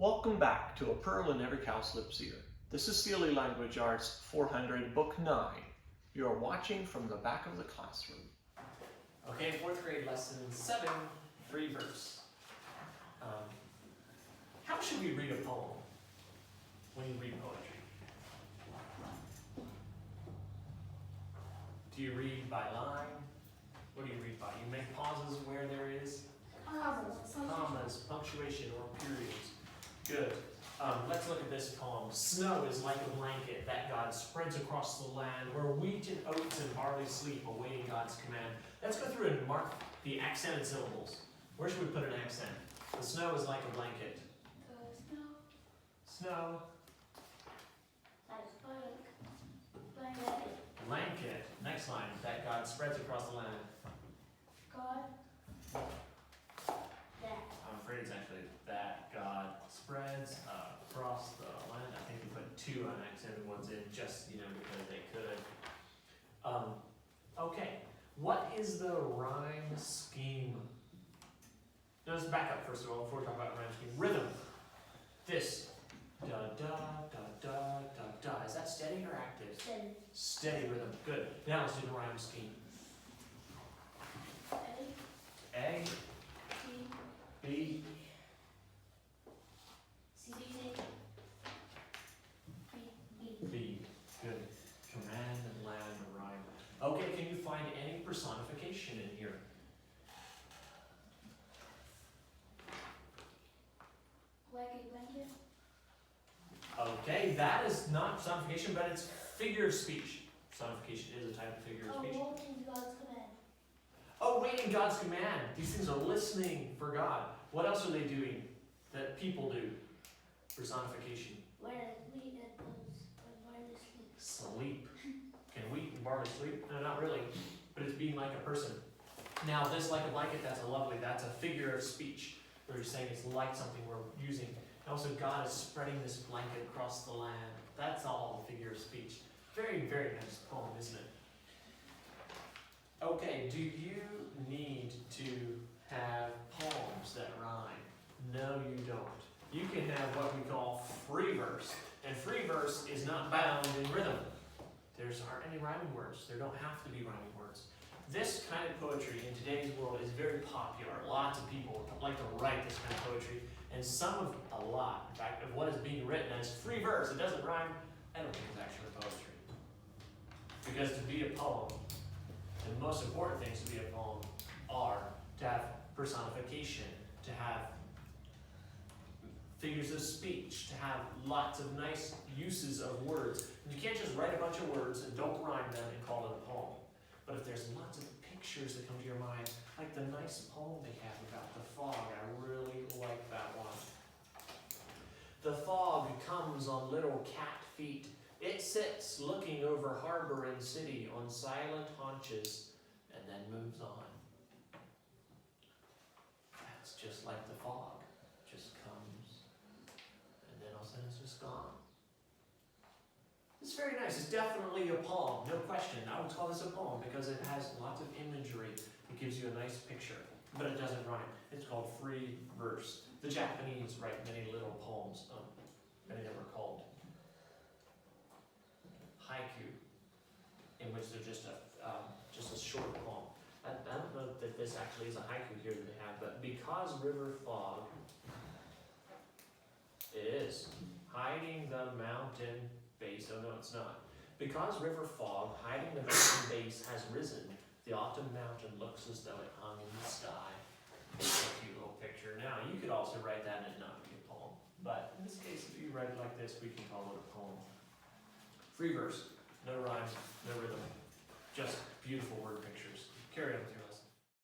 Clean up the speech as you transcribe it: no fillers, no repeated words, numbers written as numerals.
Welcome back to A Pearl in Every Cow's Lips Ear. This is CLE Language Arts 400, Book 9. You are watching from the back of the classroom. Okay, 4th grade lesson 7, free verse. How should we read a poem when you read poetry? Do you read by line? What do you read by? You make pauses where there is commas, punctuation, or periods. Good. Let's look at this poem. Snow is like a blanket that God spreads across the land, where wheat and oats and barley sleep, awaiting God's command. Let's go through and mark the accented syllables. Where should we put an accent? The snow is like a blanket. Snow. Blanket. Next line. That God spreads across the land. I'm afraid it's actually that God spreads across the land. I think we put 2 unaccented ones in just, because they could. Okay. What is the rhyme scheme? Now let's back up first of all before we talk about rhyme scheme. Rhythm. This. Da da da da da da. Is that steady or active? Steady. Steady rhythm. Good. Now let's do the rhyme scheme. A. B. B. Good. Command and land rhyme. Okay, can you find any personification in here? Like a blanket. Okay, that is not personification, but it's figure of speech. Personification is a type of figure of speech. Waiting God's command. Oh, waiting God's command. These things are listening for God. What else are they doing that people do? Personification. Where wheat and oats and barley sleep. Sleep. Can wheat and barley sleep? No, not really. But it's being like a person. Now, this like a blanket, that's a figure of speech. Where you're saying it's like something we're using. And also, God is spreading this blanket across the land. That's all figure of speech. Very, very nice poem, isn't it? Okay, do you need to have poems that rhyme? No, you don't. You can have what we call free verse. And free verse is not bound in rhythm. There aren't any rhyming words. There don't have to be rhyming words. This kind of poetry in today's world is very popular. Lots of people like to write this kind of poetry. And a lot, in fact, of what is being written as free verse, it doesn't rhyme, I don't think it's actually poetry. Because to be a poem, the most important things to be a poem are to have personification, to have figures of speech, to have lots of nice uses of words. And you can't just write a bunch of words and don't rhyme them and call it a poem. But if there's lots of pictures that come to your mind, like the nice poem they have about the fog, I really like that one. The fog comes on little cat feet. It sits looking over harbor and city on silent haunches and then moves on. That's just like the fog. Just comes and then all of a sudden it's just gone. It's very nice. It's definitely a poem, no question. I would call this a poem because it has lots of imagery. It gives you a nice picture, but it doesn't rhyme. It's called free verse. The Japanese write many little poems. Many of them are called haiku, in which they're just a short poem. I don't know that this actually is a haiku here that they have, but because river fog, it is hiding the mountain base. Oh no, it's not. Because river fog hiding the mountain base has risen, the autumn mountain looks as though it hung in the sky. It's a cute little picture. Now, you could also write that and it not be a poem. But in this case, if you write it like this, we can call it a poem. Free verse. No rhyme, no rhythm. Just beautiful word pictures. Carry on with your